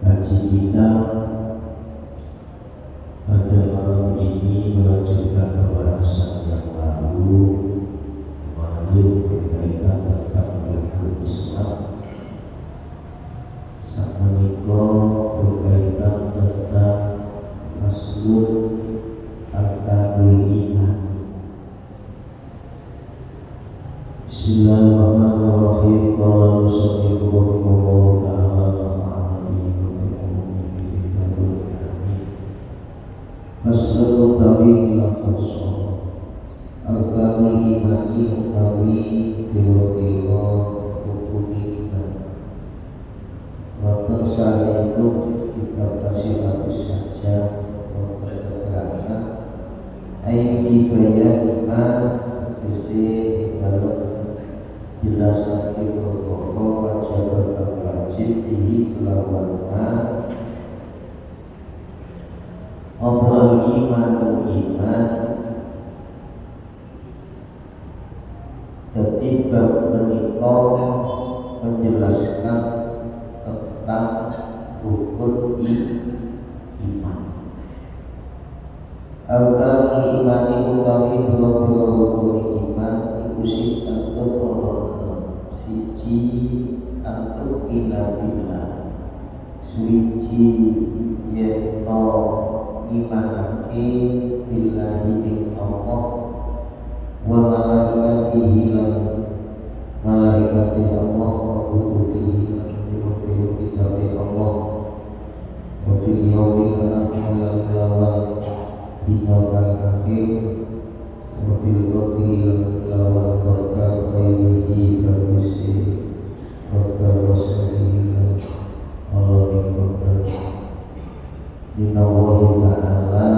Haji kita pada malam ini melanjutkan pembahasan yang lalu berkaitan tentang rukun Islam. Sang menika berkaitan tentang Rasul Arkanul Iman. Bismillahirrahmanirrahim. Qala musannif rahimahullah ta'ala Faslul utawi lafaz Arkanul Imani utawi pira-pira rukun iman. Wonten saya itu dibatasi habis saja keterangan aini bayan iman tegese dalam jelasake pokok wajib wajib di lawan Obral iman ketimbang menikah menjelaskan tentang rukun iman. Arkanul iman utawi pira-pira rukun iman iku sing antuk siji antuk billah suci yen imanake billahi ing Allah wa malaikatihi lan malaikati Allah wa kutubihi lan kitab Allah wa bil yaumil akhir lawan dina kang akhir wa bil qadri lawan qadar khairihi bagusé qadar wasalihi Allah dikobar Dinawahi ta'ala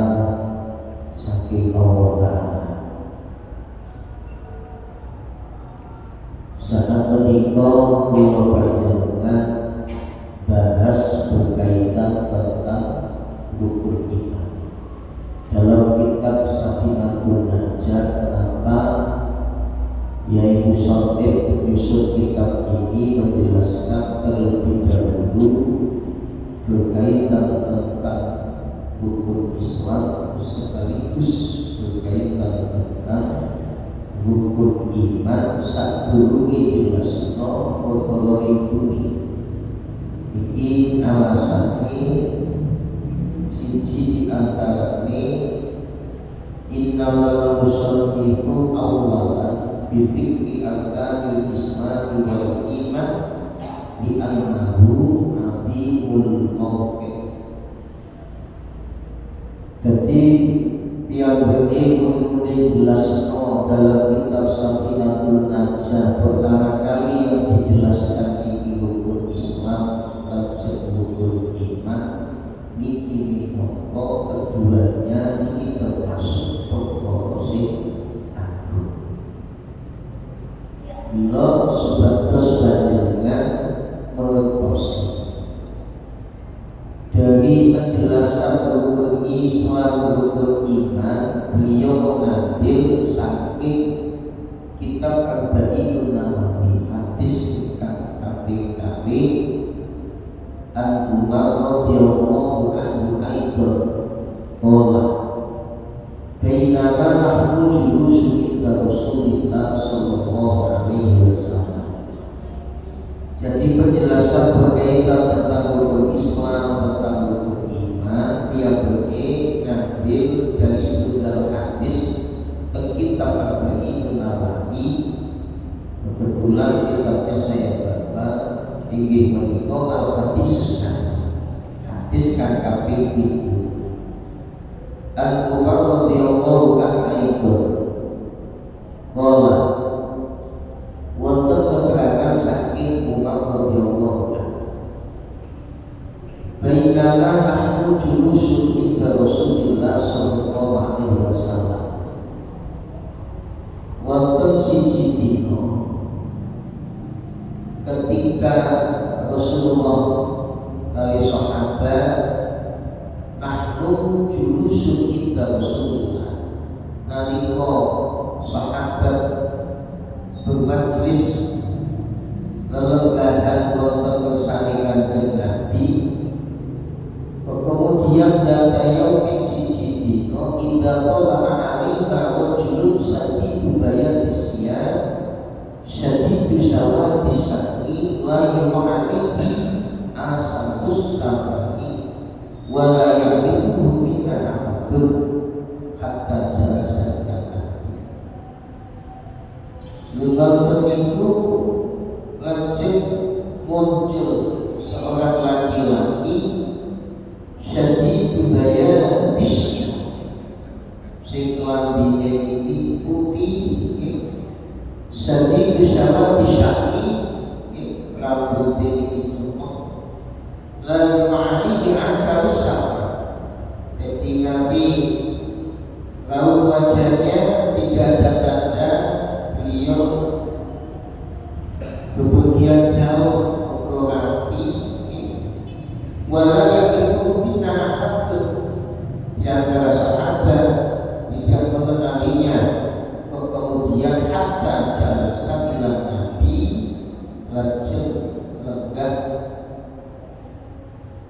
saking Allah ta'ala. Saat menikah kula panjenengan bahas berkaitan tentang rukun iman. musannif penyusun kitab ini menjelaskan terlebih dahulu berkaitan tentang hukum Islam sekaligus berkaitan tentang hukum iman sadurunge jelasno perkara iki. Iki alasane siji di antarane innamal musannifu awalan bidikri arkanil islam wal iman di annahu nabiyul mawqif. Jadi yang perlu dijelaskan dalam kitab Safinatul Najah pertama kali yang dijelaskan ini hukum Islam dan hukum iman niki minangka keduanya ini termasuk perkara sing agung. Bila sebatas panjenengan mengertosi dari penjelasan rukun Islam rukun iman, beliau mengambil saking kitab Arba'inun Nawawi hadis KPKB An Umar radhiyallahu anhu aidan qala bainama nahnu julusun inda Rasulillah sallallahu alaihi wasallam. Jadi penjelasan berkaitan tentang rukun Islam tentang rukun iman dia ngambil dari sumber hadis ke kitab Arba'inun Nawawi. Kebetulan kitabnya saya baca inggih menika al-hadis hadis kang kaping 7. An Umar radhiyallahu anhu qala wonten keterangan saking Umar radhiyallahu anhu bainama nahnu julusun inda Rasulillah sallallahu alaihi wasallam wonten siji dina ketika Rasulullah kali sahabat nahnu julusun inda Rasulillah nalika sahabat bermajlis lelenggahan wonten kersane Kanjeng Nabi. Kemudian data yauming siji dina inda qala alaina rajulun sadidu bayatisya syadidu sawadis saqi la yu'alaihi asatus samai wa la ya'rifuhu minna ahadun hatta jalasa Luganten itu lajeng muncul seorang laki-laki syadidul bayan bisya sing lambine iki putih syadidul syarab bisyai rambut ini cuma la yu'alihi asar sama. Jadi Nabi raut wajahnya tidak ada tanda beliau kemudian jauh ngobrol rapi wala yaqifu minna ahadun di antara sahabat tidak mengenalinya. Kemudian hatta jalasa ila Nabi lajeng lenggah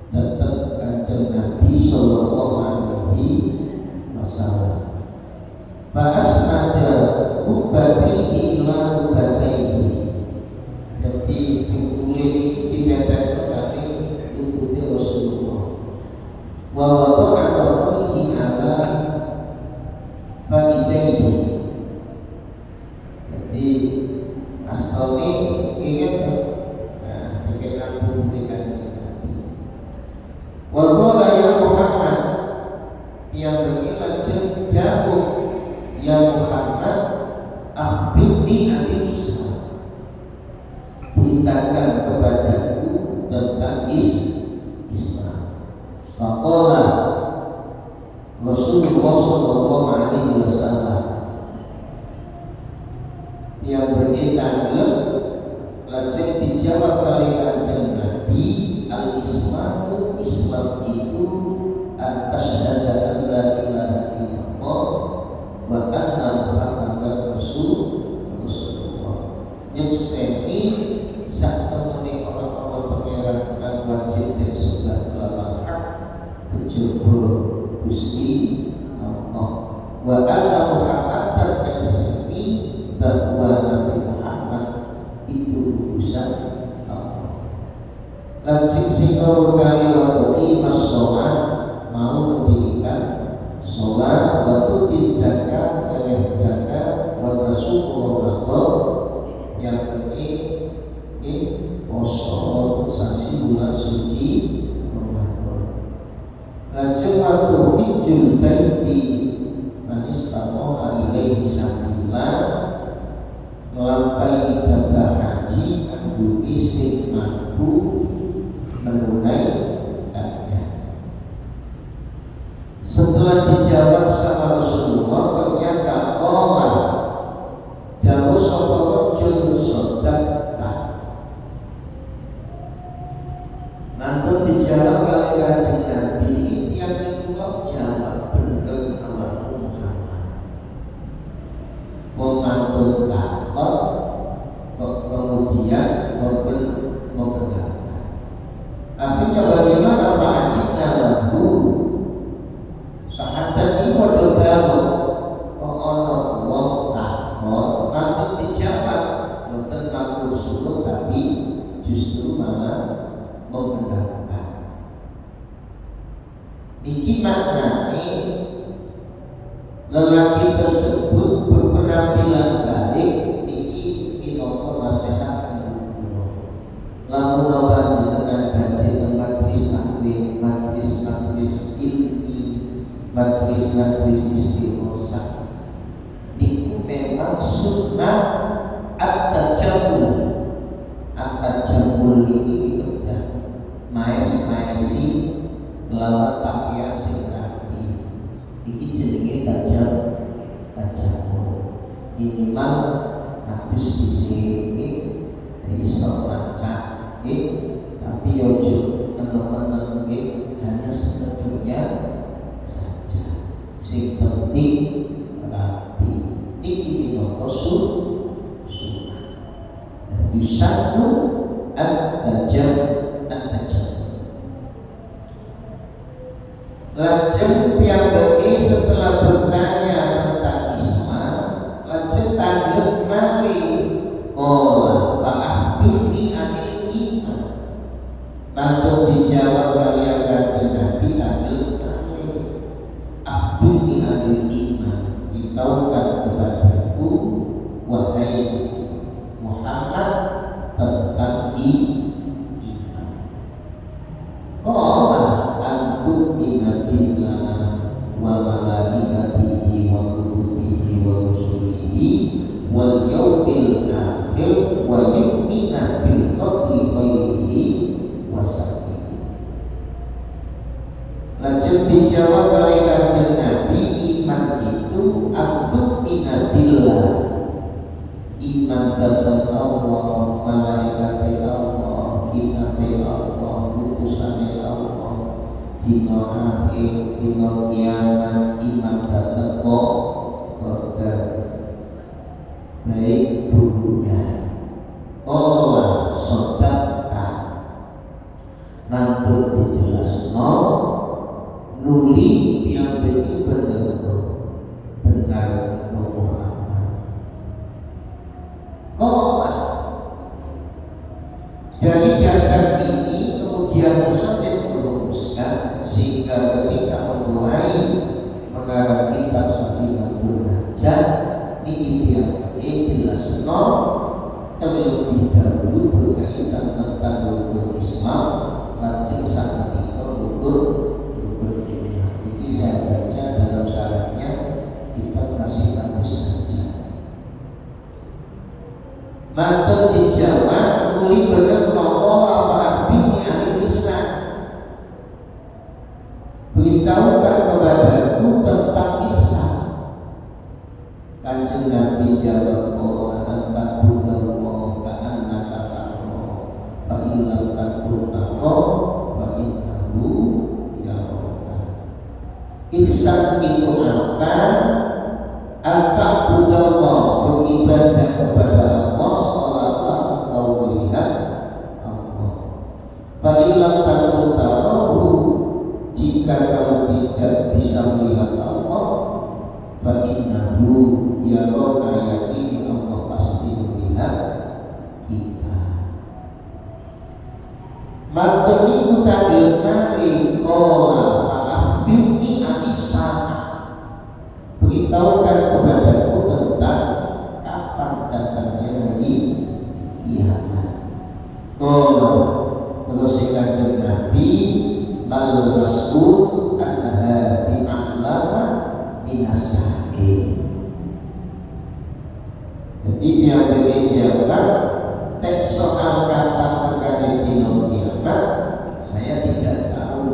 datang Kanjeng Nabi sallallahu alaihi wasallam. Fa asnada rubbataihi ila rubbataihi. Jadi dikulit dibebek kali untuk Rasulullah. Wa wada'a qawlihi ala fa'idaihi. Jadi astoni ingat bikin lampu berikan Nabi. Wa qala ya Muhammad yang berkata jauh ya Muhammad akhbirni anil Islam, beritakan kepadaku tentang Islam. Faqala Rasulullah sallallahu alaihi wasallam yang berkata lajeng dijawab oleh Kanjeng Nabi al-Islamu Islam itu an asyhadu an la ilaha illallah wa anna Muhammadar Rasulullah wa anna Muhammad dan ekspresi bahwa Nabi Muhammad itu utusan Allah. Lan sing kali waktu mas sholat mau mendirikan sholat waktu zakat dan zakat wa tasawuf Ramadan yang penting poso sasi bulan suci Ramadan. Lajeng waktu hijjul baiti manis tamu alaihi sabila melampaui ibadah haji anggo isih mampu menunaikannya. Setelah dijawab sama Rasulullah, ternyata Allah dawu sapa rajul sedekah. Nanti dijawab oleh Kanjeng Nabi, yang itu jawab bener sama Muhammad. Memantun takut, kemudian membenarkan. Akhirnya bagaimana Pak Ajibna lahu? Sahabat ini model bangun ono wong takut, nanti dijawab bukan mampu suruh tapi justru malah membenarkan. Niki maknanya lelaki tersebut berpenampilan baik. Niki minangka nasihat kanggo kula. Lamun panjenengan badhe teng majelis taklim, majelis ilmi, majelis istighosah, niku memang sunnah at-tajammul. At-tajammul ini kedah maesi lawan pakaian sing rapi. Iki jenenge tajammul. Minimal harus disini iso macak, tapi ojo teman-teman hanya sebetulnya saja. Sing penting rapi. Niki minangka sunnah. Yusadu at-tajammul. Lajeng piyambake setelah bertanya tentang Islam, lajeng tanggep malih qala fa akhbirni anil iman. Lalu dijawab kalian Kanjeng Nabi tanggep malih, akhbirni anil iman, beritahukan kepadaku wahai Muhammad tentang iman. Qala tu'minu billah wa malaikatihi wa kutubihi wa rusulihi wal yawmil akhir wa yu'minu bil qadri khairihi wa syarrihi. Lajeng dijawab oleh Kanjeng Nabi, iman itu tu'minu billah, iman kepada Allah, malaikat Allah, kitab Allah, utusan Allah, dino akhir, dino kiamat, iman datang qadar baik buruknya. Allah sodakta nanti dijelasno nuli yang begitu benar Muhammad. Allah dari dasar ini kemudian musannif merumuskan sehingga ketika memulai mengarang kitab Safinatun Najah ini jelasno terlebih dahulu berkaitan tentang hukum Islam, lajeng sakinika hukum iman. Ini saya baca dalam syaratnya kitab Nasihatun saja. Mantap dijawab, muli bener nopo apa bini ahli lisan. Beritahukan kepadaku tentang ihsan. Kanjeng Nabi jawab, anta budallah ka'annaka ta'ala fa in lam takun ta'ala fa innahu yaraka. Ihsan itu apa? Anta budallah, beribadah kepada Allah seolah-olah engkau melihat Allah. Fa in lam takun ta'ala, jika kamu tidak bisa melihat Allah, fa innahu yaraka yakini Allah pasti melihat kita. Maka niku tadi nali kola fa'akhbirni anisana, beritahukan kepadaku tentang kapan datangnya hari kiamat. Kola terus kanjeng Nabi mal mas'ul anha bi'alama minasa'in. Jadi yang menjawab teks soal kapan terkait dino kiamat saya tidak tahu.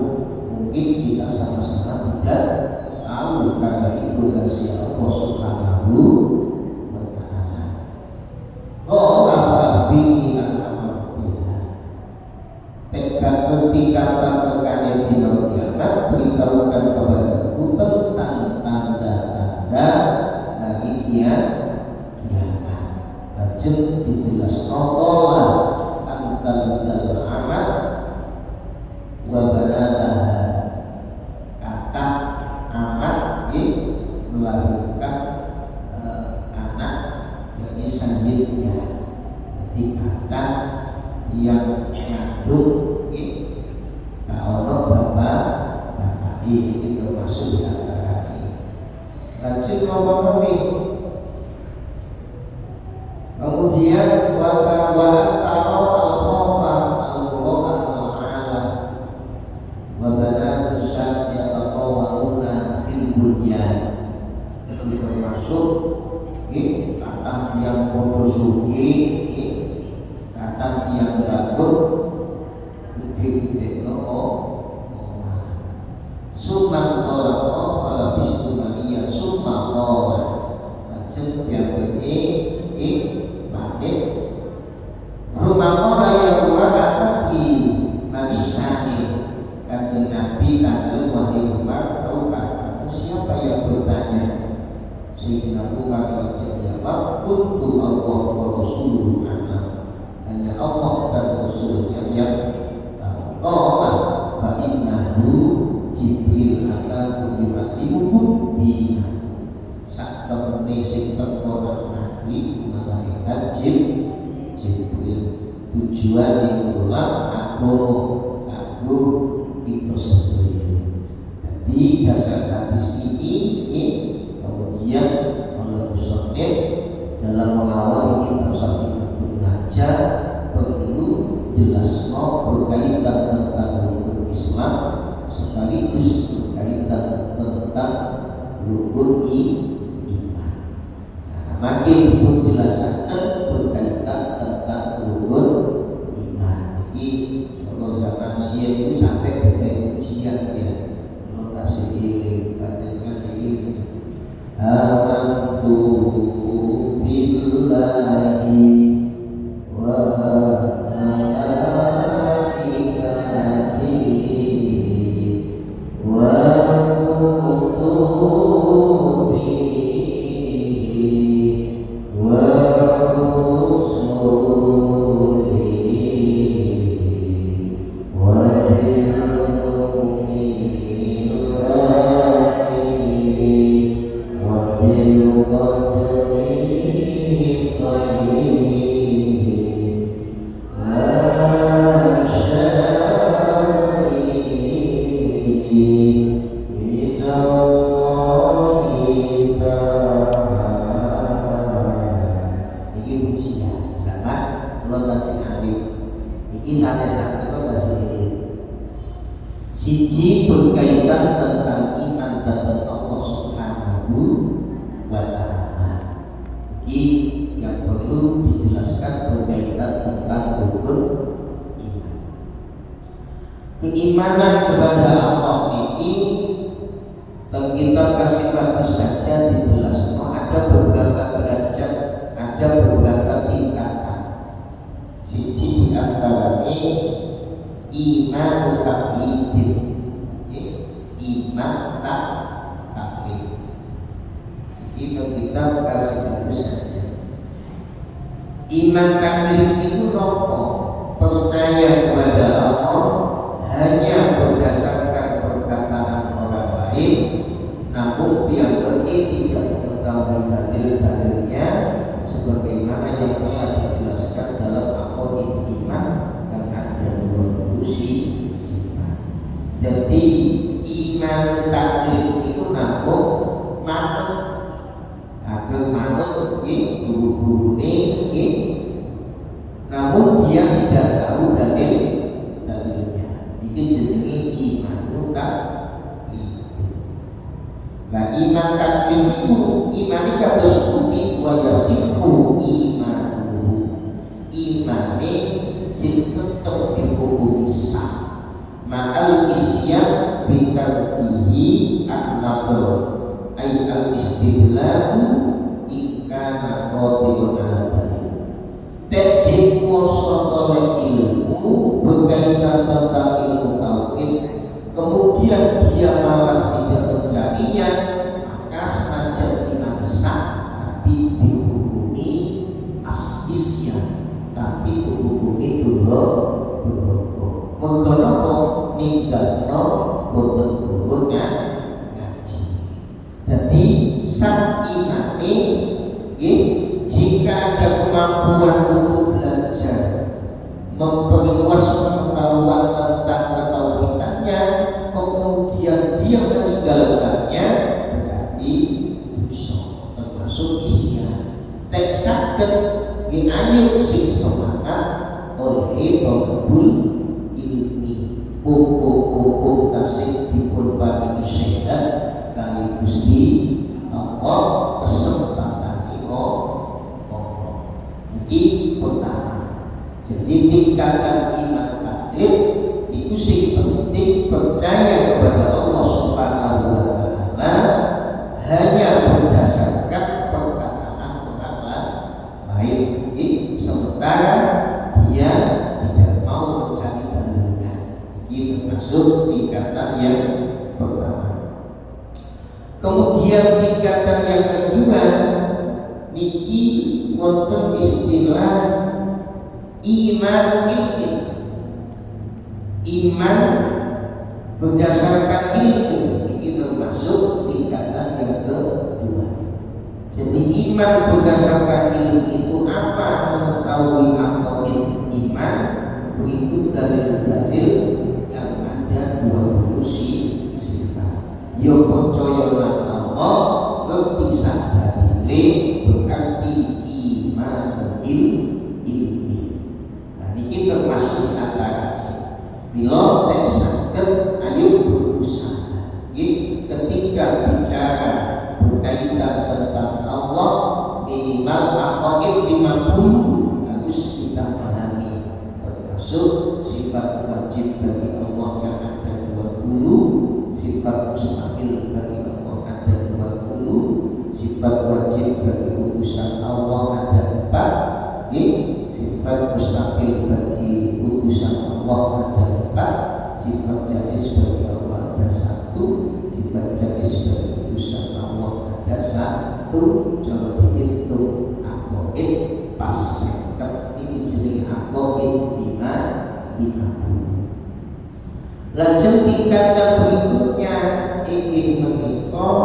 Mungkin kita sama-sama tidak tahu karena itu rahasia Allah Subhanahu wa ta'ala. Allah bini ketika terkait dino kiamat beritahukan kepadaku tentang tanda-tanda hari kiamat. Lajeng dijelas Allah antal amat wa banataha, kata amat melahirkan anak dari selanjutnya. Jadi kata yang ngandung kalau bapak ini termasuk di antara ini. Lajeng ngomong kemudian wata taro al-khofa al-khofa al-alam wa banatu syad yataqawaluna fil bunyan. Itu termasuk kata yang podosuki, kata yang bagus gede-gede suman tolako falabistu mania summa kola. Lajeng yang ini bangkit summa kola yang rumah tadi manisani. Kanjeng Nabi kanjeng wahai Umar, tahukah kamu siapa yang bertanya? Sayyidina Umar lajeng jawab, kuntu Allah wa rasuluhu a'lam, hanya Allah dan Rasulnya yang qala fa innahu Jibril akan yu'allimukum dinakum. Sak temene sing teko Nabi malaikat Jibril, tujuan ngulang agama kanggo kita sedaya. Jadi dasar hadis ini kemudian oleh musannif dalam mengawali kitab Safinatun Najah perlu jelasno berkaitan tentang rukun Islam sekaligus berkaitan tentang rukun iman. Makin penjelasan berkaitan tentang rukun iman. Jadi kalau zaman siang itu sampai ke ujian ya, notasi ini, katakan ini. Amantu billahi wa siji berkaitan tentang iman kepada Allah Subhanahu wa ta'ala. Ini yang perlu dijelaskan berkaitan tentang rukun iman. Keimanan kepada Allah ini kita kasih saja dijelaskan. Ada beberapa derajat, ada beberapa tingkatan. Siji diantaranya iman taklidin, iman taklid. Itu kita kasih tahu saja. Iman taklid itu nopo? Percaya kepada Allah hanya berdasarkan perkataan orang lain, namun piyambake tidak mengetahui dalil-dalilnya sebagaimana yang telah dijelaskan dalam aqaid iman yang ada 20 sifat. Jadi iman taklid itu namun manut agak manut guru-guru ini, namun dia tidak tahu dalilnya. Itu jenenge iman taklid. Nah, iman taklid itu iman kados pundi wa yasifu imanu. Imane tetep dihukumi sah. Ma'al isyan bitarkihi an-nadhr ay al-istidlalu ikana qadirun ala dalil. Jadi kuasa oleh ilmu berkaitan tentang ilmu tauhid, kemudian dia malas tidak mencarinya, maka senajan iman sah tapi dihukumi isyan, tapi dihukumi dulu mengkono ninggalno boten guru ngaji. Jadi sang imani jika ada kemampuan untuk belajar, memperluas pengetahuan tentang ketauhidannya, kemudian dia meninggalkannya, berarti dosa, termasuk isyan. Tak saged diayu sing semangat oleh pengabul pokok-pokok tasik dipun paringi sehat kali Gusti Allah kesempatan ini pertama. Jadi tingkatan iman taklid itu sing penting percaya kepada Allah Subhanahu wa taala hanya berdasarkan perkataan orang lain. Sementara dia tidak mau mencari dalilnya. Ini termasuk tingkatan yang pertama. Kemudian tingkatan yang kedua niki wonten istilah iman ilmi. Iman berdasarkan ilmu ini termasuk tingkatan yang kedua. Jadi iman berdasarkan ilmu itu apa? Mengetahui apa iman, berikut dalil-dalil yang ada 20 sifat. Yo percaya nang Allah kepisah dalile berarti iman ilmi. Nah ini termasuk antara bila tak saged ayo berusaha. Ketika bicara berkaitan tentang Allah minimal aqaid 50 harus kita pahami, termasuk sifat wajib bagi Allah yang ada 20, sifat mustahil bagi Allah ada 20, sifat wajib bagi utusan Allah ada 4, sifat mustahil bagi utusan Allah ada 4, sifat jais bagi Allah ada 1, sifat jais bagi utusan Allah ada 1. Coba dihitung aqaid pas seket ini jenis aqaid 50. Lanjut tingkatan berikutnya ingin menikah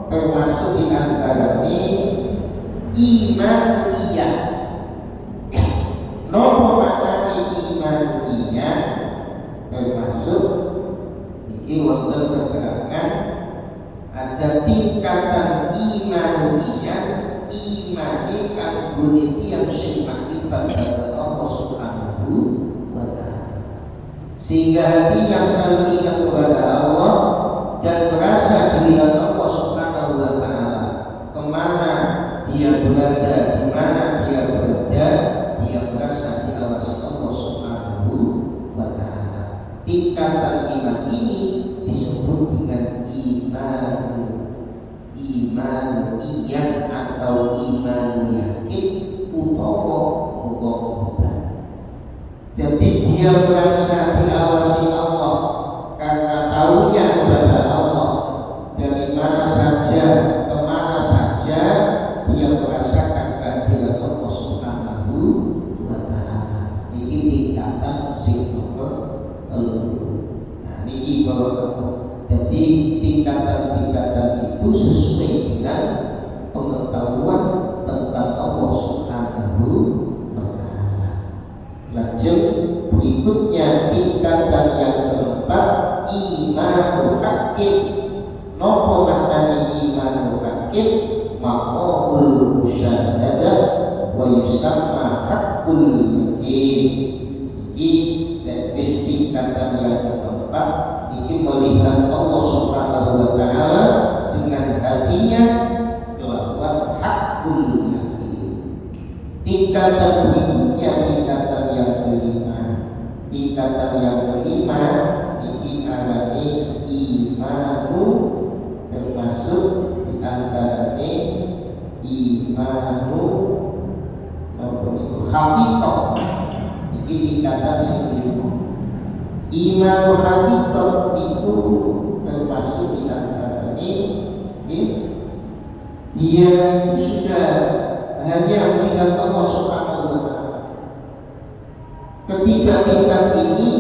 termasuk di antara ini iman iya. Nopo maknanya iman iya termasuk ini wonten keterangan ada tingkatan imaniyah, imani kanggo tiyang sing makrifat kepada Allah Subhanahu wa taala. Sehingga hatinya selalu ingat kepada Allah dan merasa dilihat Allah Subhanahu wa taala. Kemana dia berada, di mana dia berada, dia merasa diawasi Allah Subhanahu wa taala. Tingkatan iman ini disebut dengan iman iyan atau iman yakin utawa mukhawabat. Jadi dia merasa diawasi Allah karena tahunya kepada Allah, dari mana saja, kemana saja dia merasakan kehadiran Allah Subhanahu wa taala. Ini tingkatan sing nomor 3. Nah, ini jadi tingkatan-tingkatan itu sesuai dengan pengetahuan tentang Allah Subhanahu wa Ta'ala. Lanjut berikutnya tingkatan yang keempat, imanul hakim. Nopo maknanya imanul hakim? Maqamul musyahadah wa yusamma haqqul yaqin. Ini tingkatan yang keempat, ini melihat Allah Subhanahu wa Ta'ala dengan hatinya kelawan haqqul yaqin. Tingkatan berikutnya tingkatan yang kelima. Tingkatan yang kelima ini arane imanu, termasuk di antaranya imanu haqiqah. Ini tingkatan kelima. Imanu haqiqah itu termasuk di antaranya dia itu sudah hanya melihat Allah Subhanahu wa Ta'ala. Ketika tingkat ini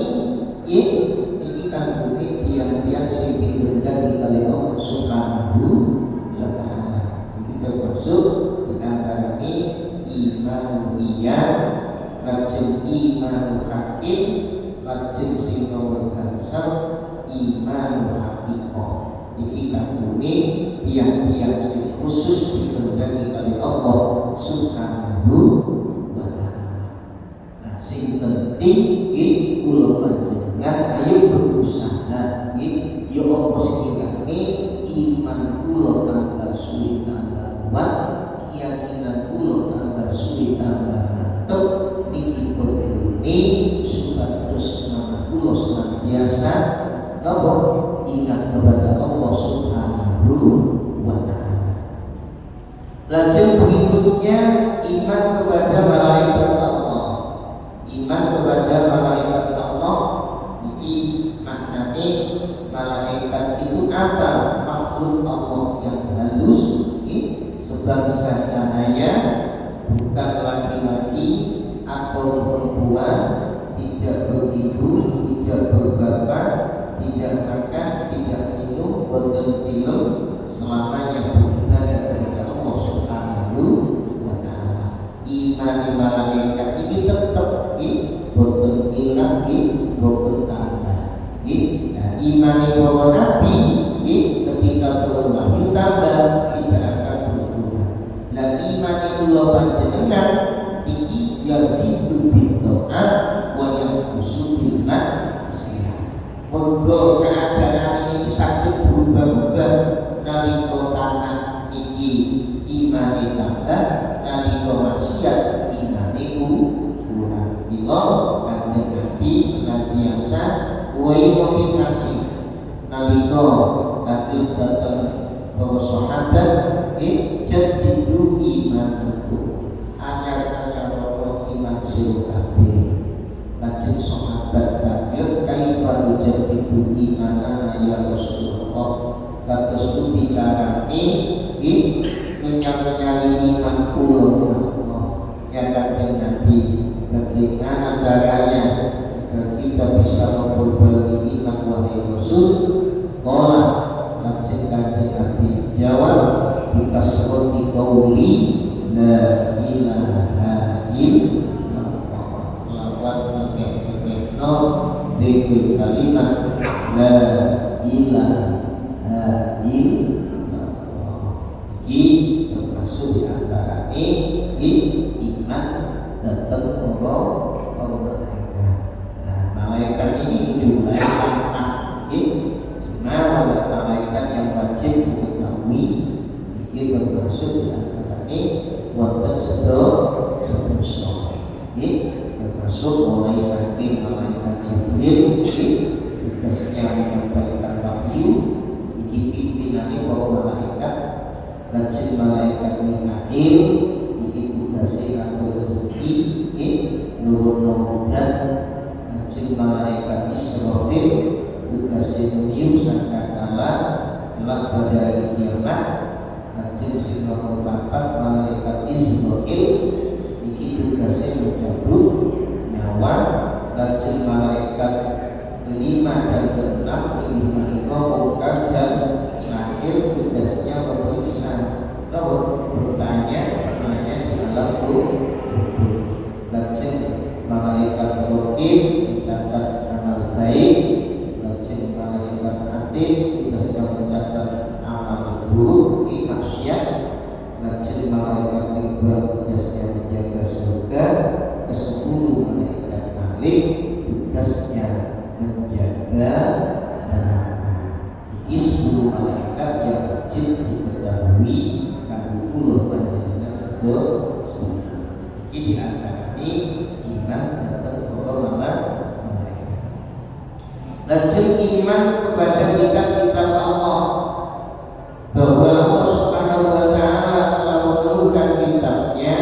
kandungi tiang-tiang sing digendang oleh Allah Subhanahu wa Ta'ala. Itu termasuk di antaranya iman iyan, lajeng iman hakim, lajeng sing nomor gansal iman haqiqah. Iki kandungi tiang-tiang sing khusus digendang oleh Allah Subhanahu wa Ta'ala. Nah, sing penting kula panjenengan ayo berusaha yo apa sekirane iman kula tambah suwi tambah kuat, keyakinan kula tambah suwi tambah mantep, niki perlune supados manah kula senantiasa napa ingat kepada Allah Subhanahu wa Ta'ala. Lanjut berikutnya iman kepada malaikat Allah. Iman kepada malaikat Allah ini maknanya malaikat itu apa? Makhluk Allah yang halus, sebangsa cahaya, bukan laki-laki atau perempuan, tidak beribu, tidak berbapak, tidak makan, tidak minum, boten-tilem, selamanya beribadah kepada Allah Subhanahu wa Ta'ala. Iman malaikat ini tetap boten ilang, boten tambah. Nah, iman para nabi ketika turun wahyu tambah, tidak akan berkurang. Nah, iman kula panjenengan iki yazidu bin ta'at wa yanqusu bil maksiat. Monggo keadaan ini saged berubah-ubah nalika tanah iki imane tambah, nalika maksiat imane kurang. Bila kanjeng Nabi senantiasa kuwi motivasi nalika datang para sahabat jadidu imanku, anyar-anyar iman sira kabeh. Lajeng sahabat kabeh kaifa jadidu imanana ya Rasulullah, kados pundi carane nyari iman kula ya kanjeng Nabi. Bagaimana caranya agar kita bisa memperbaiki iman wahai Rasul? Qala lajeng kanjeng Nabi jawab bikasrati qauli la ilaha illallah. Lawan ngekekno deke kalimat la ilaha illallah. Ini termasuk di antara iman datang para malaikat. Nah, malaikat ini jumlahnya empat. Lima malaikat yang wajib diketahui. Ini termasuk di antara wonten sedoso. Ini termasuk mulai saking malaikat Jibril, tugasnya menyampaikan wahyu. Ini pimpinannya para malaikat. Lajeng malaikat Mikail, ini tugasnya atur rezeki, nurun dan lajeng malaikat Israfil, tugasnya meniup sangkakala kelak pada hari kiamat. Lajeng sing nomor 4 malaikat Israfil, ini tugasnya mencabut nyawa. Lajeng malaikat kelima dan keenam ini menikah mungkar dan terakhir tugasnya ini maksiat. Lajeng malaikat Ridwan tugasnya menjaga surga, ke-10 malaikat Malik tugasnya menjaga neraka. Ini 10 malaikat yang wajib diketahui kanggo kula panjenengan sedaya. Ini diantara ini iman datang para malaikat. Lajeng iman kepada kitab-kitab Allah, bahwa Allah Subhanahu wa Ta'ala telah menurunkan kitabnya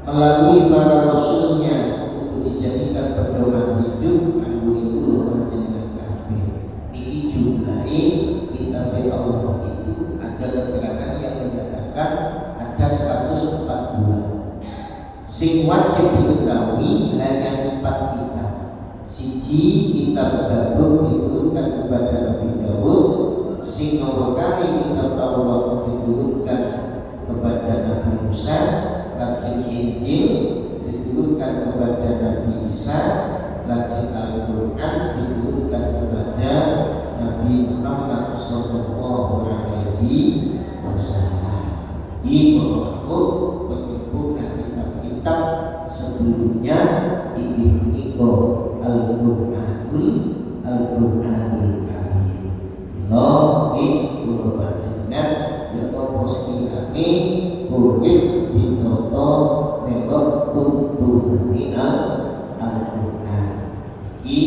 melalui para rasulnya untuk dijadikan pedoman hidup kanggo kula panjenengan kabeh. Niki jumlahe kitab Allah itu ada keterangan yang menyatakan ada 142. Sing wajib diketahui hanya 4 kitab. Siji, kitab Zabur diturunkan kepada Nabi Daud. Sing nomor kali kitab Taurat diturunkan kepada Nabi Musa. Lajeng Injil diturunkan kepada Nabi Isa. Lajeng Al-Quran diturunkan kepada Nabi Muhammad Sallallahu Alaihi Wasallam. Ini menyebutkan kitab sebelumnya ini menika Al-Qur'anul Karim. Lo iki kula panjenengan ya apa sekirane urip dinoto melok tuntunane Al-Qur'an. Iki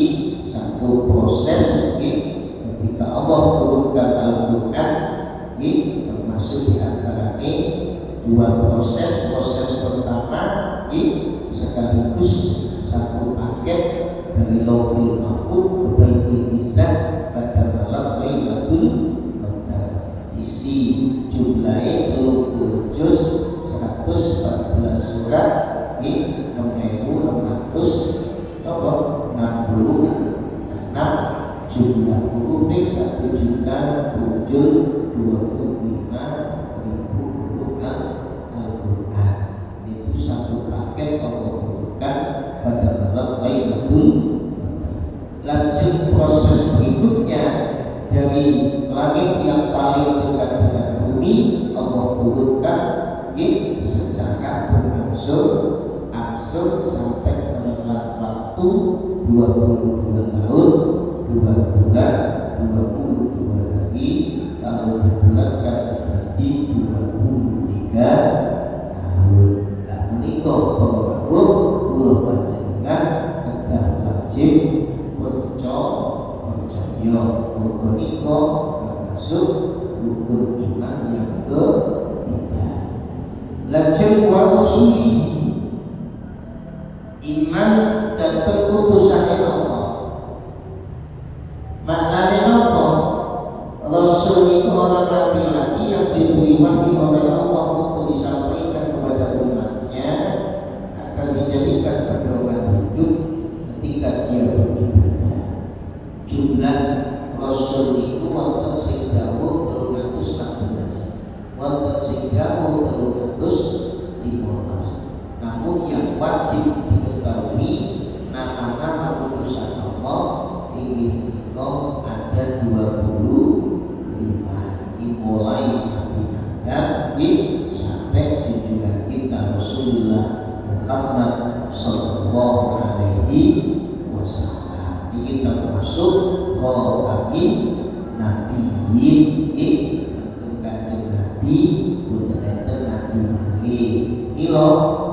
satu proses ketika Allah turunkan Al-Qur'an ini termasuk di antaranya 2 proses. Proses pertama ini sekaligus satu paket dari Lauhul Mahfuz ke Baitul Izzah pada malam Lailatul Qadar. Isi jumlahnya 30 juz, 114 surat, ini 6.666 jumlah huruf 1.725.000 huruf Al-Quran. Itu satu paket Allah turunkan pada malam Lailatul Qadar. Lajeng proses berikutnya dari langit yang paling dekat dengan bumi Allah turunkan secara berangsur-angsur sampai menelan waktu 22 tahun 2 bulan 22 hari. Kalau dibulatkan berarti 23 tahun. Nah menikah para kula panjenengan kedah wajib percaya. Menikah termasuk rukun iman yang ketiga. Lajeng wa rusuli, iman dan utusan Allah. Maknanya apa? Rasul itu orang laki-laki yang diberi wahyu oleh Allah untuk disampaikan kepada umatnya agar dijadikan pedoman hidup ketika dia beribadah. Jumlah Rasul itu wonten sing dawuh 314, wonten sing dawuh 315. Namun yang wajib diketahui nama-nama utusan Allah ini ada 25. Mulai Nabi Adam sampai junjungan kita Rasulullah Muhammad Sallallahu Alaihi Wasallam. Ini termasuk khatamin nabiyyin, kanjeng Nabi bukan Nabi Muhammad ilo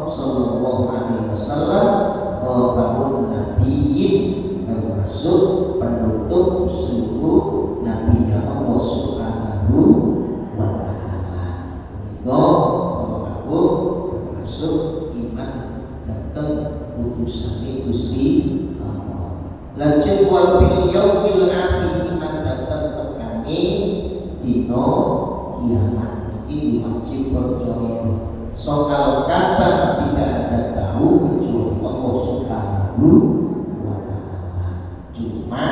Sallallahu Alaihi Wasallam khatamun nabiyyin, termasuk penutup seluruh nabinya Allah Subhanahu wa Ta'ala. Kalau aku termasuk iman datang utusan Gusti Allah. Lajeng wa bil yaumil akhir, iman datang tekane dina kiamat. Ini wajib percaya. Soal kapan tidak ada tahu kecuali Allah Subhanahu wa Ta'ala. Cuma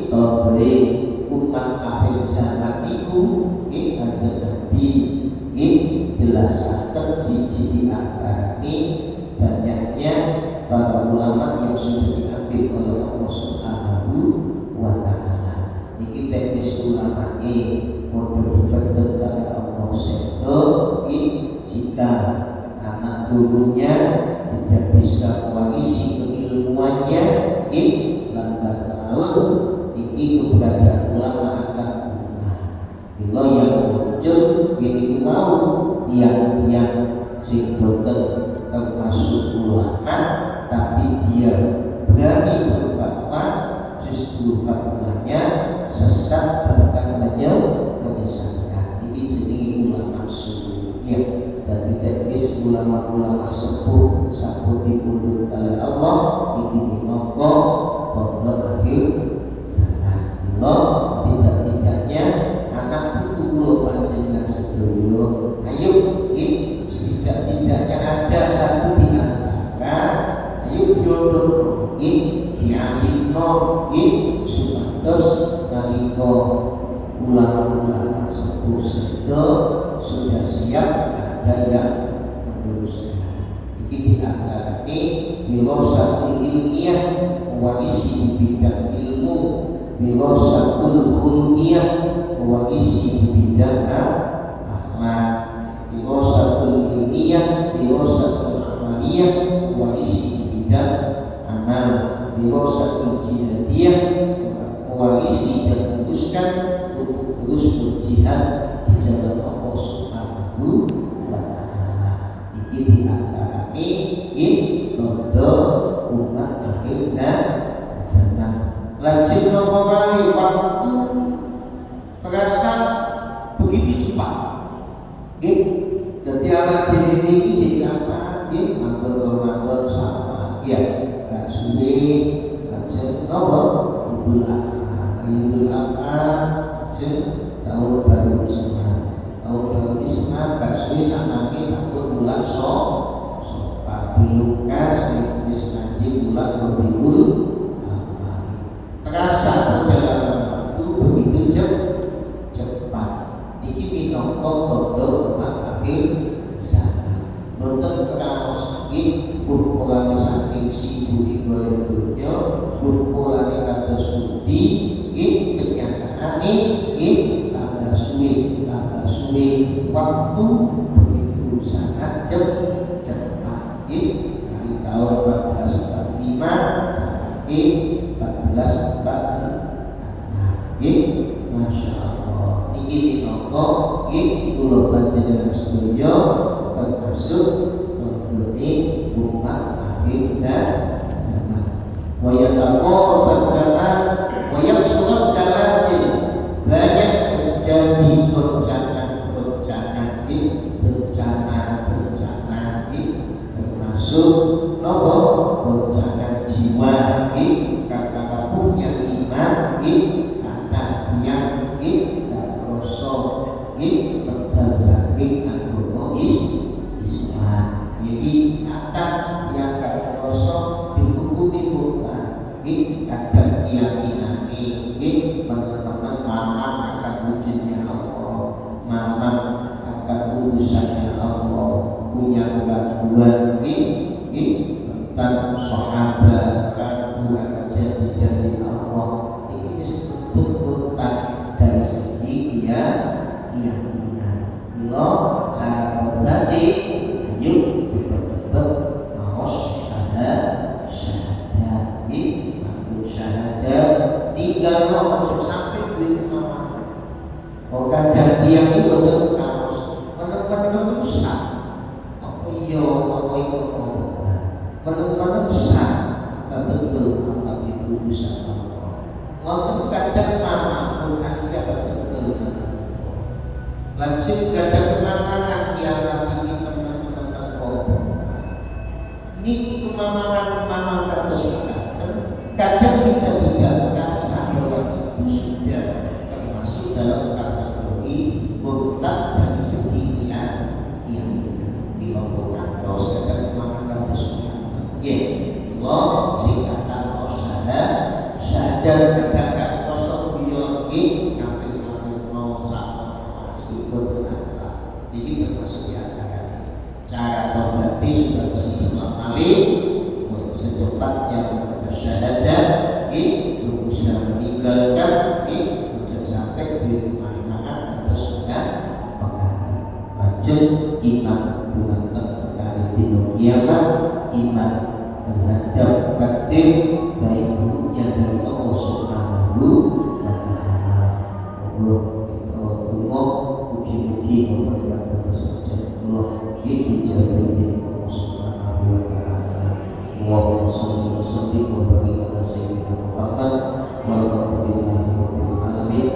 beri umat akhir zaman itu ada Nabi jelaskan siji di antara ini banyaknya para ulama yang sudah diambil oleh Allah Subhanahu wa Ta'ala. Ini teknis ulama ini mau diperdebutkan gurunya, tidak bisa mengisi keilmuannya, lambat laun ini keberadaan ulama akan punah. Bila yang muncul ini mau yang sing boten termasuk ulama, tapi dia berani berfatwa, justru fatwanya sesat bahkan menyesatkan. Ini jenis ulama sungguhnya, dan tidak is ulama-ulama sepuh dipundhut oleh Allah ini minangka tanda akhir zaman. Mula tidak-tidaknya anak putu kula panjenengan sedaya, ayo tidak-tidaknya ada satu di antara, ayo jodoh diambilno supados nalika ulama-ulama sepuh sudah siap ada yang meneruskan. Ini di antara wirasatul ilmiah, mewarisi bidang ilmu, wirasatul khulqiyah, mewarisi bidang akhlak, wirasatul ilmiah, wirasatul amaliyah, mewarisi bidang amal, wirasatul jihadiyah, mewarisi dan meneruskan untuk terus berjihad di jalan Allah Subhanahu wa Ta'ala. Ini di antara tanda umat akhir zaman. Lajeng napa kali waktu terasa begitu cepat. Jadi awak dhewe iki jadi apa? Manggon sama. Ya, gak suwe lajeng napa? Idul Adha, tahun baru Islam. Tahun baru Islam gak suwe sanake 1 bulan Lukas wis nanti bulan Rabiul Awal. Terasa perjalanan waktu begitu cepat. Iki minangka tanda umat akhir zaman. Boten kraos iki purpurane saking sibuk golek dunya, purpurane kados pundi, kenyataane tambah suwe waktu begitu sangat cepat. Dari tahun 1445 sampai 1446. Masya Allah. Ini minangka kula panjenengan sedaya termasuk menjadi umat akhir zaman. Wa yataqarrabus zaman wa yaksurus salasil. Banyak terjadi bencana termasuk nopo goncangan jiwa, kata punya iman, kata yang dan rasa pedal saking agama Islam. Jadi kata yang gak rasa dihukumi Quran, kadang keyakinan teman-teman mamam akan wujudnya Allah, mamam akan urusannya Allah, punya keraguan tentang sahabat, ragu akan jadi Allah. Ini disebut dari segi keyakinan. Bila cara berbagi, yuk cepat-cepat maos syahadat, makhluk syahadat, tinggal ojo sampai duit kemana. Kadang dia itu betul kaos, benar-benar rusak. Apa itu benar-benar besar, betul apa itu bisa Allah. Walaupun kadang mama berhati betul. Langsung kadang kemamangan yang ini teman-teman terkobong. Ini kemamangan terus kadang kita tidak merasa bahwa itu sudah termasuk dalam kategori murtad dari segi yang dilakukan. Kalau sekadar kemamangan terus Allah singkatan syahadat kadang kosong biologi kafir mau sama itu berasa. Jadi termasuk di antara cara berbakti sudah Islam kali secepatnya membaca syahadat terus meninggalkan jangan sampai di masyarakat terus dengan pengantin lanjut iman bulan terkali kiamat, iman terhadap takdir baik buruknya dari Allah Subhanahu wa Ta'ala. Allah kita tunggu mugi-mugi memberikan kebersamaan Allah dijaga dari Allah Subhanahu wa Ta'ala. Allahumma shalli wa sallim wa barik ala sayyidina Muhammad walhamdulillahi rabbil alamin.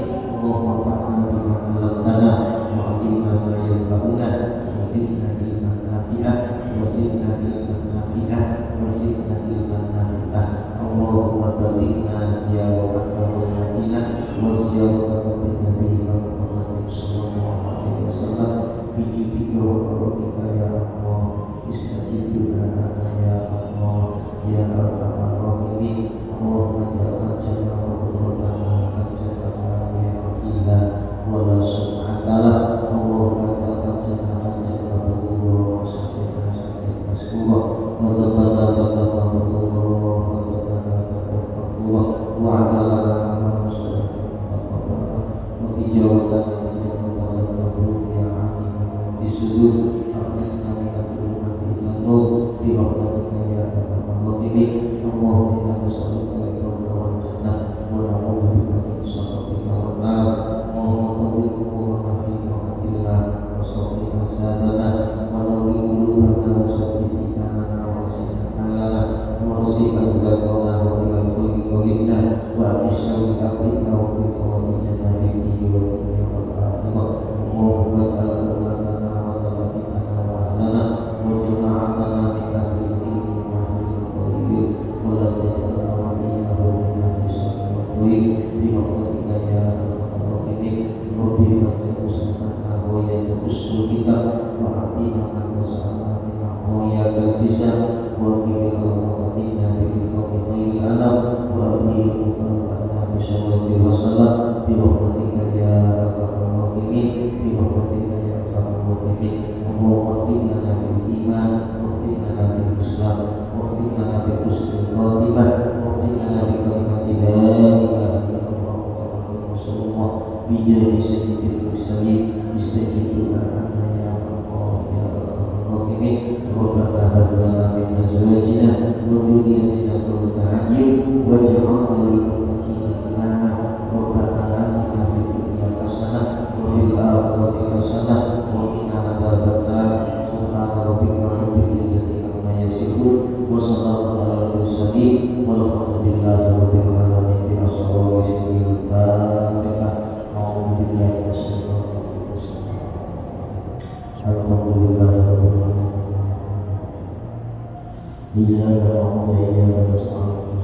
Allahumma fa'alna bima 'allamtana wa 'allimna ma yanfa'una wa zidna ilman nafi'ah wa zidna ilman nafi'ah wa zidna ilman nafi'ah. Allahumma balighna ziyaratal Madinah wa ziyaratal Nabi Muhammad sallallahu alaihi wasallam bi judika wa karamika ya Allah. Istajib du'ana ya Allah ya arhamar rahimin. Allahumma ja'al jannah wa qurrana jannah ya ila wala subhanallah. Allahumma ja'al jannah wa sakina sakina rasulullah wa rabbana taqabbal wa adalana wa bijawatan ya amin fi sudur afrinna min al-umati an-nur bi rahmatika ya arhamar rahimin. Allahumma nas'aluka al-fawza wal jannah wa na'udzu bika min sakhatika wan nar. Allahumma qaddir umurana fi ta'atillah wa sawwina sadana wa nawwir qulubana wa sabbit imanana wa sinana wa wasi'an zakana wa ilal khayri qaribna wa abishawi abina wa bifawai jannati wa dunya wal akhirah. Allahumma ta'ala wa talabitana wa ahlana wa jama'atana min ahli ilmi wa ahli al-khayri wa la taj'alna wa iyyahu min ahli syarri wa dhuri bi rahmatika ya arhamar rahimin. Rabbi faj'al usana wa ya usul kitab wa atina man wasa'ana min ahwaya al-tisa wa qibla al-fatina bi qawli khairil anam wa abli Nabi sallallahu alaihi wasallam bi rahmatika ya arhamar rahimin bi rahmatika ya arhamar rahimin. Allahumma qina bil iman wa qina bil islam wa qina bil husnil khatimah wa qina bi kalimati la ilaha illallah Muhammadur rasulullah bi jahi sayyidil mursalin. Istajib du'ana ya Allah ya arhamar rahimin. Rabbana hab lana min azwajina wa dhurriyyatina qurrata a'yun waj'alna lil muttaqina imama. Rabbana atina fid dunya hasanah wa fil akhirati hasanah wa qina adzabannar. Subhana rabbika rabbil izzati amma yasifun wa salamun alal mursalin walhamdulillahi rabbil alamin. Bi ashabil fatihah. A'udzu billahi minasyaitonir rajim. Alhamdulillahi rabbil alamin. Iyyaka na'budu wa iyyaka nasta'in.